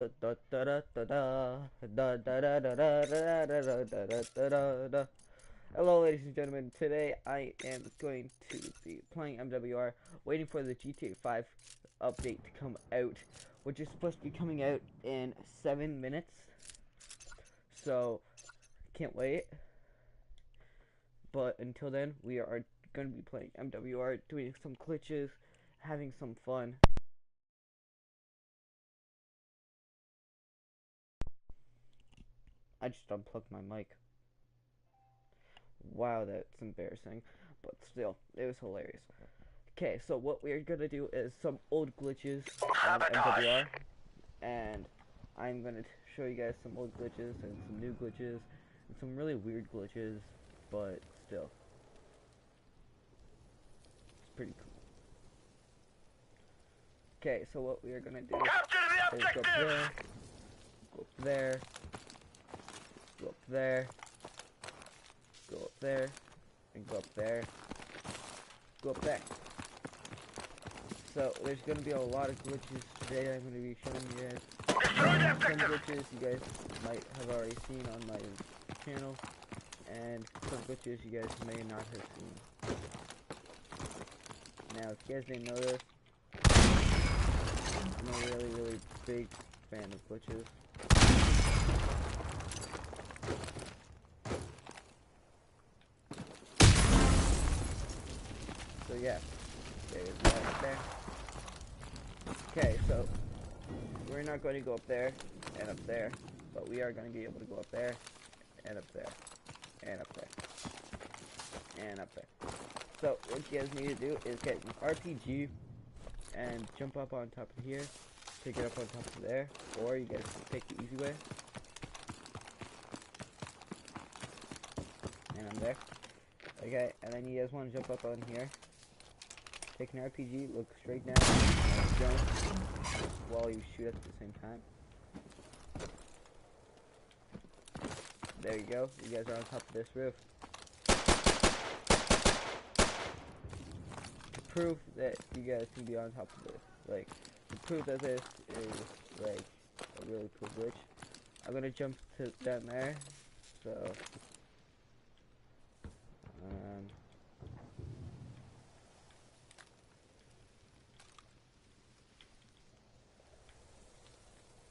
Hello, ladies and gentlemen. Today I am going to be playing MWR, waiting for the GTA 5 update to come out, which is supposed to be coming out in 7 minutes. So, can't wait. But until then, we are going to be playing MWR, doing some glitches, having some fun. I just unplugged my mic. Wow, that's embarrassing. But still, it was hilarious. Okay, so what we're gonna do is some old glitches on MWR, and I'm gonna show you guys some old glitches and some new glitches and some really weird glitches, but still, it's pretty cool. Okay, so what we are gonna do is go up there, go up there, go up there, go up there, and go up there, go up there. So there's gonna be a lot of glitches today. I'm gonna be showing you guys. Some glitches you guys might have already seen on my channel, and some glitches you guys may not have seen. Now, if you guys didn't know this, I'm a really big fan of glitches. So yeah, there's that up there. Okay, so we're not going to go up there and up there, but we are going to be able to go up there and up there and up there and up there. So what you guys need to do is get an RPG and jump up on top of here to get up on top of there, or you guys can take the easy way. And I'm there. Okay, and then you guys want to jump up on here. Take an RPG, look straight down, and jump while you shoot at the same time. There you go. You guys are on top of this roof. To prove that you guys can be on top of this, like, to prove that this is, like, a really cool glitch, I'm gonna jump to down there, so,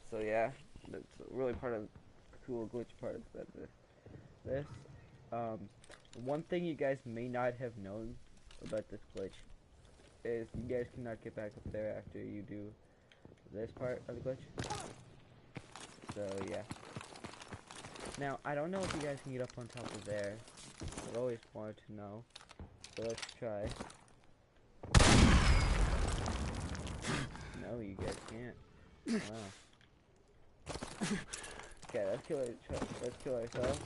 so yeah, that's really part of the cool glitch part of this. One thing you guys may not have known about this glitch is you guys cannot get back up there after you do this part of the glitch. So yeah. Now, I don't know if you guys can get up on top of there. I've always wanted to know. So let's try. No, you guys can't. Wow. Okay, let's kill ourselves.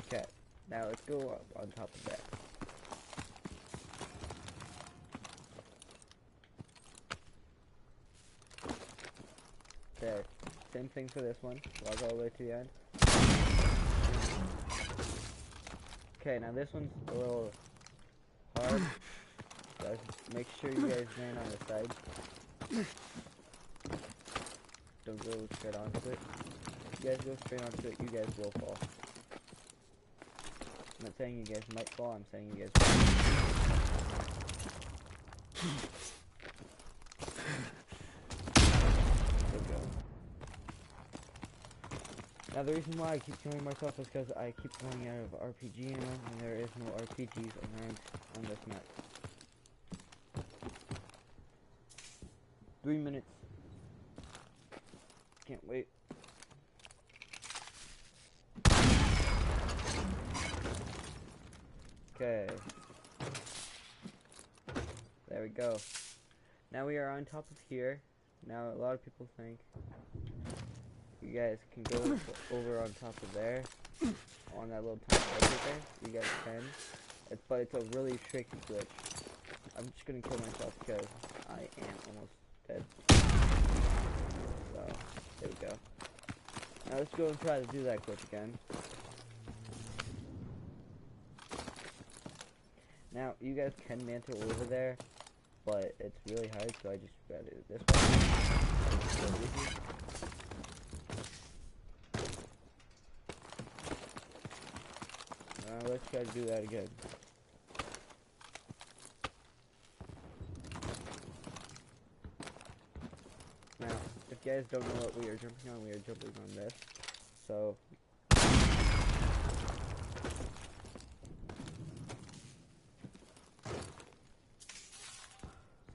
Okay, now let's go up on top of that. Okay, same thing for this one. Log all the way to the end. Okay, now this one's a little hard. Guys, make sure you guys land on the side. Don't go straight onto it. If you guys go straight onto it, you guys will fall. I'm not saying you guys might fall, I'm saying you guys will. Good go. Now the reason why I keep killing myself is because I keep running out of RPG ammo, and there is no RPGs around on this map. 3 minutes. Can't wait. Okay. There we go. Now we are on top of here. Now a lot of people think you guys can go over on top of there, on that little tiny edge right there. You guys can. But it's a really tricky glitch. I'm just gonna kill myself because I am almost dead. So, there we go. Now let's go and try to do that glitch again. Now, you guys can mantle over there, but it's really hard, so I just gotta do it this way. Let's try to do that again. Now, if you guys don't know what we are jumping on this. So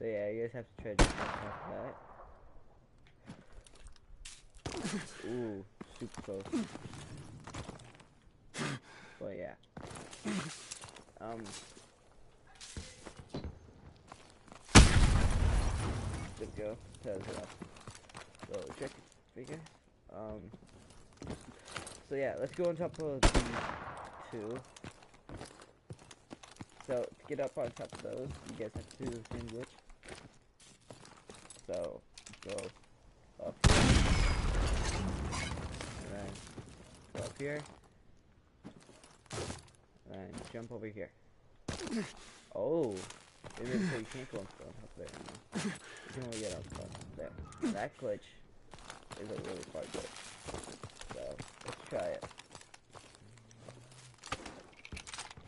yeah, you guys have to try to jump on top of that. Ooh, super close. But yeah. Good go. That was a little trick for you guys. So yeah, let's go on top of these two. So to get up on top of those, you guys have to do the same glitch. So go up here, and then go up here, and then jump over here. Oh, maybe so you can't go on top there anymore. You can only get up on there. That glitch is a really far glitch. So let's try it.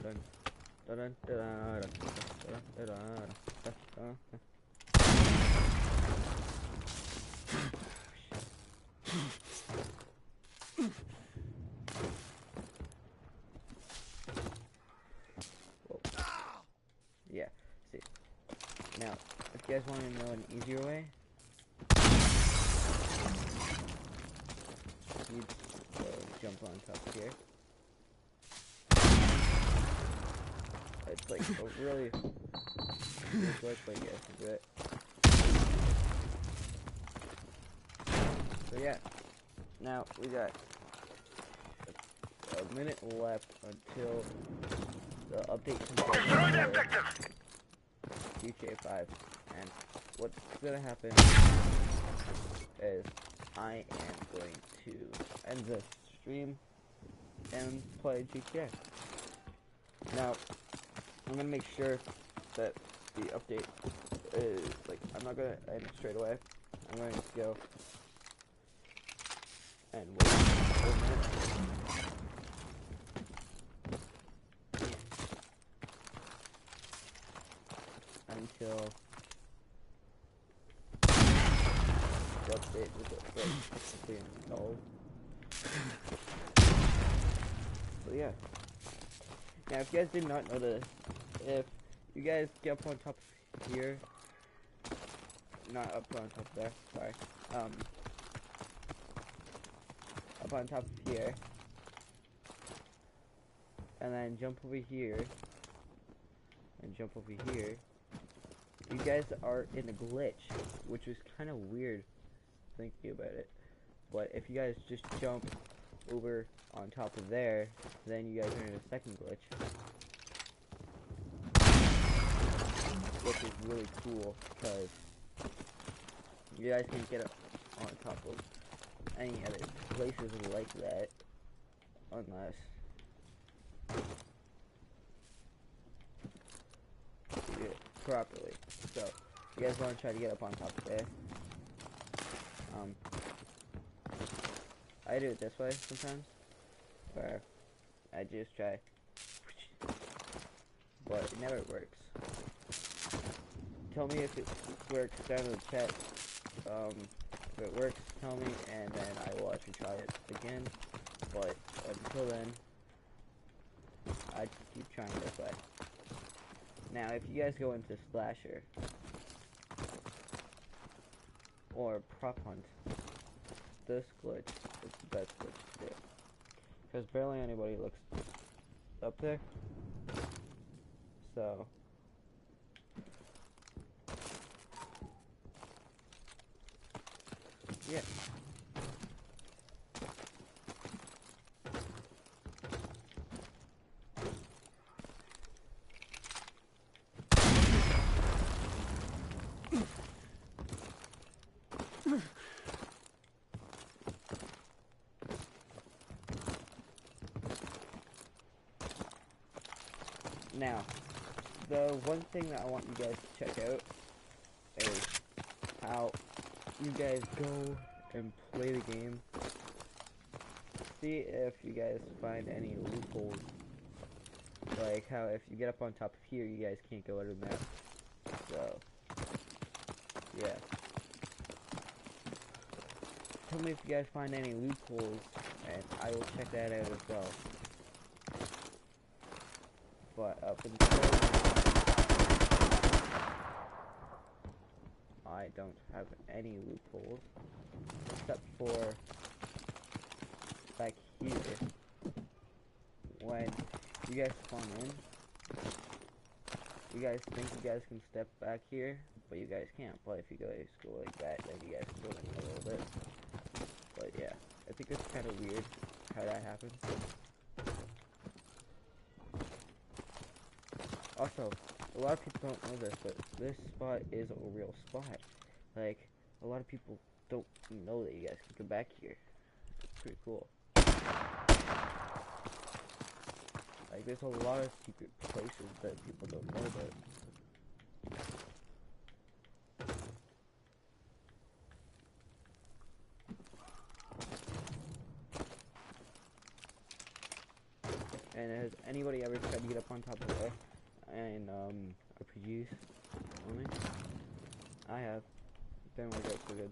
Dun, dun, dun, dun, dun, dun, dun, dun, dun. Yeah, see. Now, if you guys want to know an easier way, you jump on top here. It's like a really quick way you guys can do it. So yeah, now we got a minute left until the update comes out for GTA 5, and what's gonna happen is I am going to end the stream and play GTA. Now, I'm gonna make sure that the update is, like, I'm not gonna end it straight away. I'm going to go and wait for a minute. Until the update is completely installed. So yeah. Now if you guys did not know this, if you guys get up on top here, not up on top there, sorry, up on top of here, and then jump over here, and jump over here, you guys are in a glitch, which is kind of weird thinking about it. But if you guys just jump over on top of there, then you guys are in a second glitch, which is really cool because you guys can't get up on top of any other places like that unless you do it properly. So you guys want to try to get up on top of there. I do it this way sometimes, where I just try, but it never works. Tell me if it works down in the chat. If it works, tell me, and then I will actually try it again. But until then, I just keep trying this way. Now, if you guys go into Slasher or Prop Hunt, this glitch is the best glitch to do, because barely anybody looks up there. So yeah. Now, the one thing that I want you guys to check out how you guys go and play the game. See if you guys find any loopholes. Like how if you get up on top of here, you guys can't go out of the map. So, yeah. Tell me if you guys find any loopholes, and I will check that out as well. But for the story, I don't have any loopholes, except for back here. When you guys spawn in, you guys think you guys can step back here, but you guys can't. But if you guys go like that, then you guys go in a little bit. But yeah, I think it's kind of weird how that happens. Also, a lot of people don't know this, but this spot is a real spot. Like, a lot of people don't know that you guys can come back here. It's pretty cool. Like, there's a lot of secret places that people don't know about. And has anybody ever tried to get up on top of it and RPGs on it? I have. Didn't work out so good.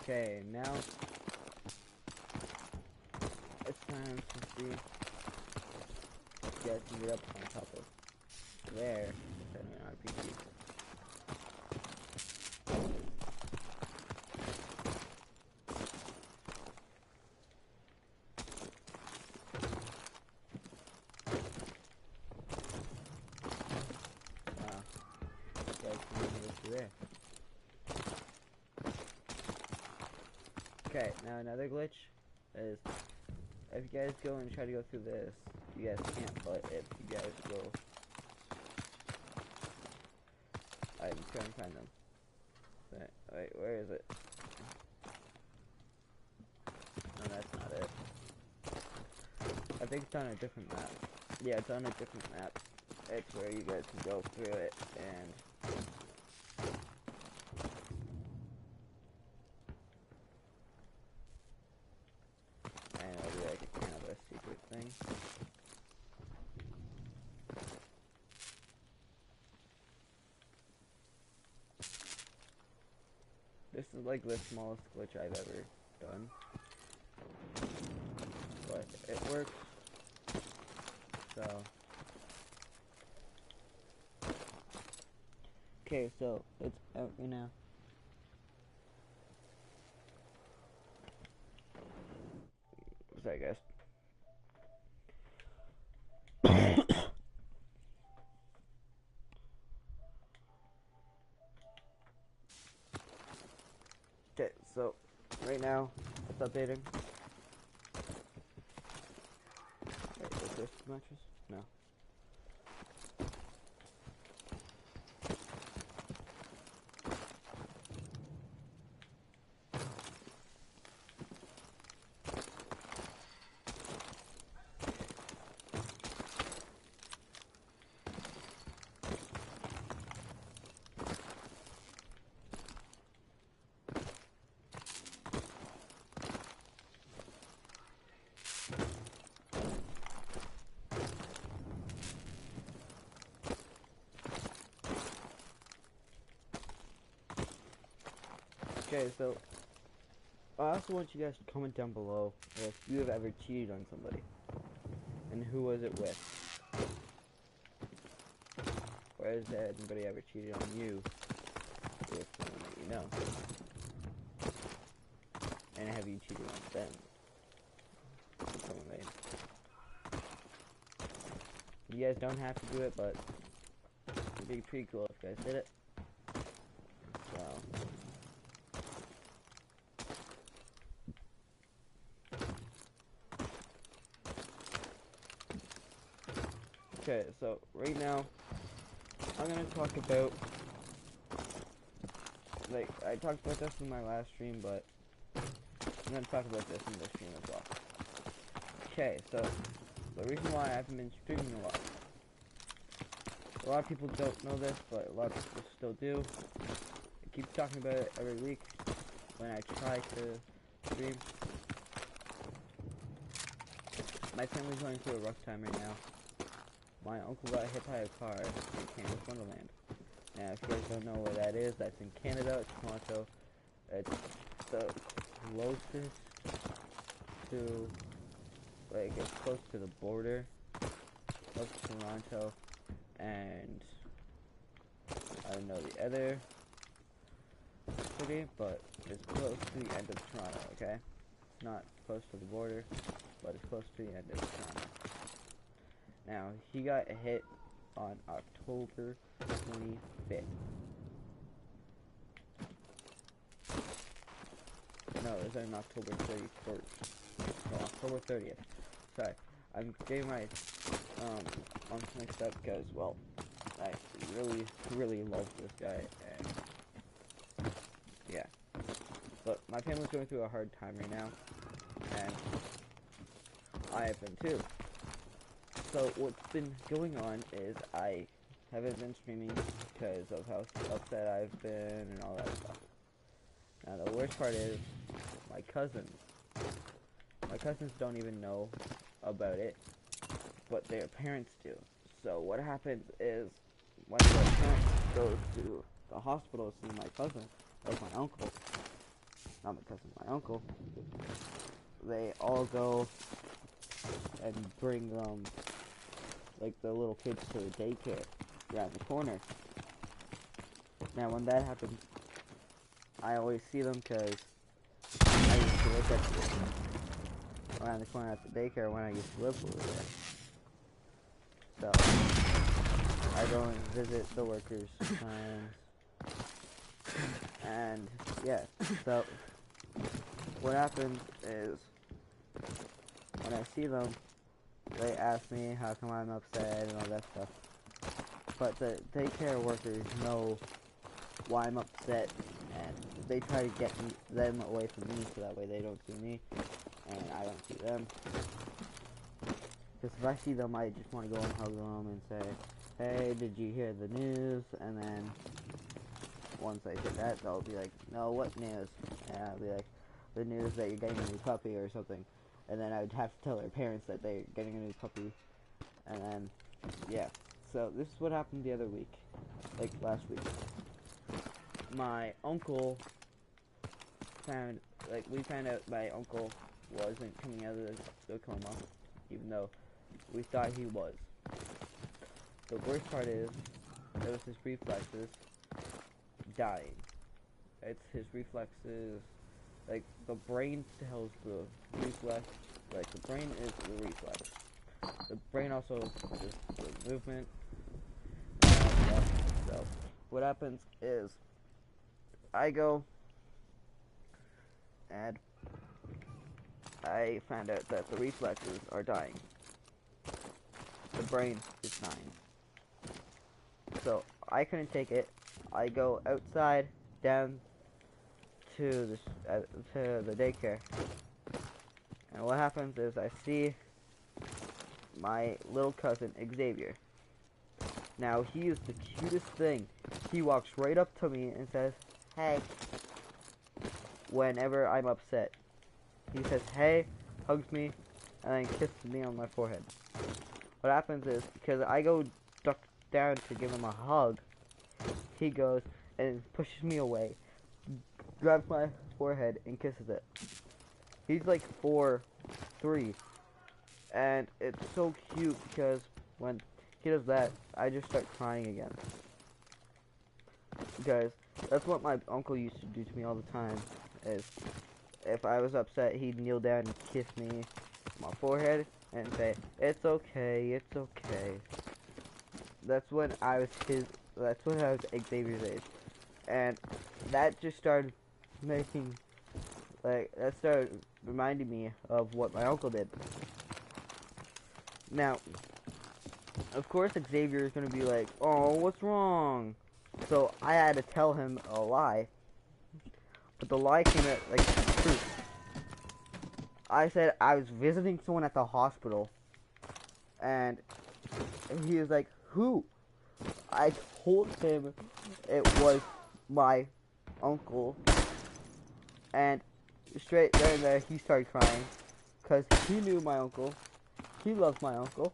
Okay, now it's time to see if you guys can get up on top of there with an RPG. You guys can go through there. Okay, now another glitch is if you guys go and try to go through this, you guys can't, but if you guys go, I'm trying to find them. Wait, where is it? No, that's not it. I think it's on a different map. Yeah, it's on a different map. It's where you guys can go through it, and it'll be like a kind of a secret thing. This is like the smallest glitch I've ever done, but it works. So, okay, so it's out right now. Sorry, guys. Okay, so right now it's updating. Wait, is this matches? No. Okay, so I also want you guys to comment down below if you have ever cheated on somebody. And who was it with? Or has anybody ever cheated on you with someone that you know? And have you cheated on them? Someone that you guys don't have to do it, but it'd be pretty cool if you guys did it. So okay, so right now I'm gonna talk about, like, I talked about this in my last stream, but I'm gonna talk about this in this stream as well. Okay, so the reason why I haven't been streaming a lot of people don't know this, but a lot of people still do. I keep talking about it every week when I try to stream. My family's going through a rough time right now. My uncle got hit by a car in Canada's Wonderland. Now, if you guys don't know where that is, that's in Canada. It's Toronto. It's the closest to, like, it's close to the border of Toronto and I don't know the other city, but it's close to the end of Toronto, okay? It's not close to the border, but it's close to the end of Toronto. Now, he got hit on October 25th. No, it was on October 31st. No, October 30th. Sorry, I'm getting my months mixed up because, well, I really love this guy, and yeah. But my family's going through a hard time right now, and I have been too. So what's been going on is I haven't been streaming because of how upset I've been and all that stuff. Now the worst part is my cousins don't even know about it, but their parents do. So what happens is when the parents goes to the hospital to see my cousin, like my uncle, not my cousin, my uncle, they all go and bring like the little kids to the daycare around the corner. Now when that happens, I always see them because I used to look at around the corner at the daycare when I used to live over there. So I go and visit the workers sometimes, and yeah. So what happens is when I see them, they ask me how come I'm upset and all that stuff. But the daycare workers know why I'm upset, and they try to get them away from me so that way they don't see me and I don't see them. Because if I see them, I just want to go and hug them and say, hey, did you hear the news? And then once I hear that, they'll be like, no, what news? And I'll be like, the news that you're getting a new puppy or something. And then I would have to tell their parents that they're getting a new puppy. And then, yeah. So this is what happened the other week, like last week. My uncle we found out my uncle wasn't coming out of the coma, even though we thought he was. The worst part is, it was his reflexes dying. It's his reflexes, like the brain tells the reflex, like the brain is the reflex. The brain also is the movement. So what happens is I go and I found out that the reflexes are dying. The brain is dying. So I couldn't take it. I go outside down to the daycare, and what happens is I see my little cousin Xavier. Now he is the cutest thing. He walks right up to me and says, "Hey." Whenever I'm upset, he says, "Hey," hugs me, and then kisses me on my forehead. What happens is, because I go duck down to give him a hug, he goes and pushes me away, grabs my forehead and kisses it. He's like 4'3", and it's so cute because when he does that, I just start crying again. Guys, that's what my uncle used to do to me all the time, is if I was upset, he'd kneel down and kiss me on my forehead and say, "It's okay, it's okay." That's when I was Xavier's age. And that just started making, that started reminding me of what my uncle did. Now, of course Xavier is going to be like, "Oh, what's wrong?" So I had to tell him a lie. But the lie came out like the truth. I said I was visiting someone at the hospital. And he was like, "Who?" I told him it was my uncle. And straight there and there, he started crying. Because he knew my uncle. He loves my uncle.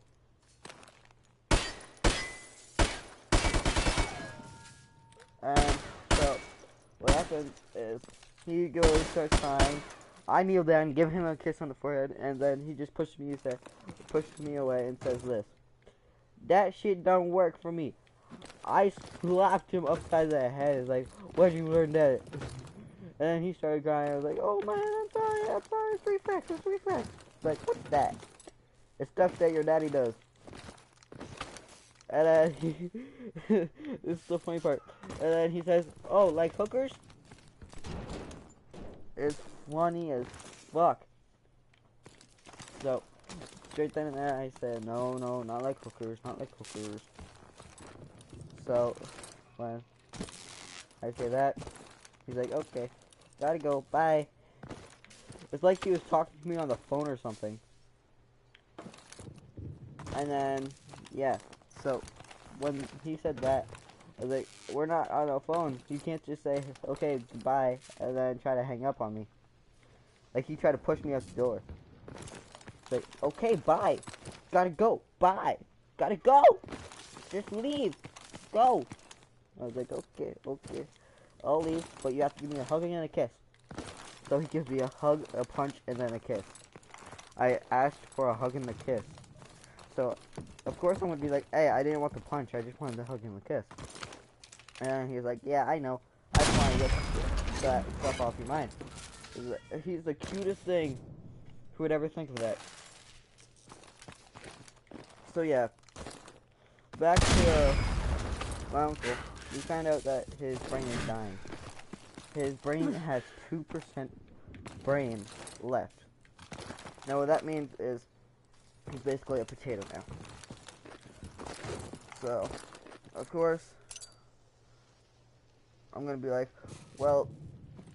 And so, what happened is, he goes, starts crying. I kneel down, give him a kiss on the forehead, and then he just pushed me away and says this: "That shit don't work for me." I slapped him upside the head, like, "Where'd you learn that?" And then he started crying. I was like, "Oh man, I'm sorry, it's reflex, it's reflex." Like, what's that? It's stuff that your daddy does. And then this is the funny part. And then he says, "Oh, like hookers?" It's funny as fuck. So, straight then and there, I said, no, not like hookers, not like hookers. So, when I say that, he's like, "Okay, gotta go, bye." It's like he was talking to me on the phone or something. And then, yeah, so, when he said that, I was like, "We're not on the phone. You can't just say, okay, goodbye, and then try to hang up on me." Like, he tried to push me out the door. It's like, "Okay, bye. Gotta go. Bye. Gotta go. Just leave. Go." I was like, okay, I'll leave, but you have to give me a hug and a kiss." So he gives me a hug, a punch, and then a kiss. I asked for a hug and a kiss. So, of course I'm gonna be like, "Hey, I didn't want the punch, I just wanted the hug and the kiss." And he's like, "Yeah, I know. I just want to get that stuff off your mind." He's the cutest thing. Who would ever think of that? So yeah, back to my uncle. We found out that his brain is dying. His brain has 2% brain left. Now what that means is he's basically a potato now. So, of course, I'm gonna be like, "Well,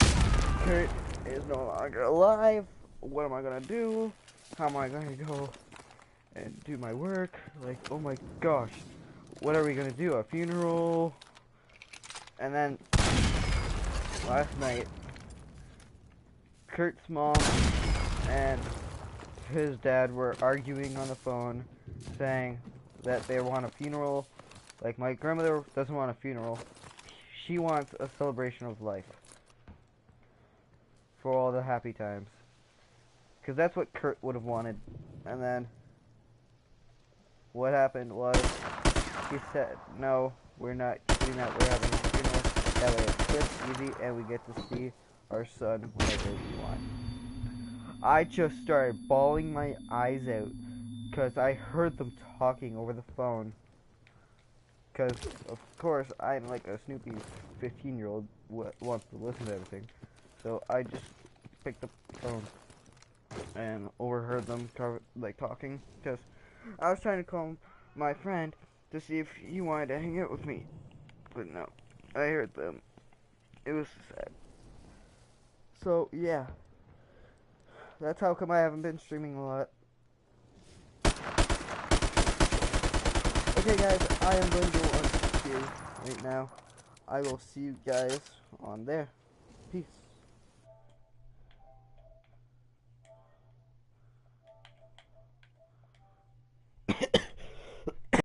Kurt is no longer alive. What am I gonna do? How am I gonna go and do my work? Like, oh my gosh, what are we gonna do? A funeral?" And then last night, Kurt's mom and his dad were arguing on the phone, saying that they want a funeral. Like, my grandmother doesn't want a funeral. She wants a celebration of life for all the happy times. Because that's what Kurt would have wanted. And then what happened was he said, "No, we're not doing that. We're having a funeral. That way it's quick, easy, and we get to see our son whenever we want." I just started bawling my eyes out because I heard them talking over the phone. Because, of course, I'm like a snoopy 15-year-old wants to listen to everything. So I just picked up the phone and overheard them talking. Because I was trying to call my friend to see if he wanted to hang out with me. But no, I heard them. It was sad. So, yeah. That's how come I haven't been streaming a lot. Okay guys, I am going to go on here right now. I will see you guys on there. Peace.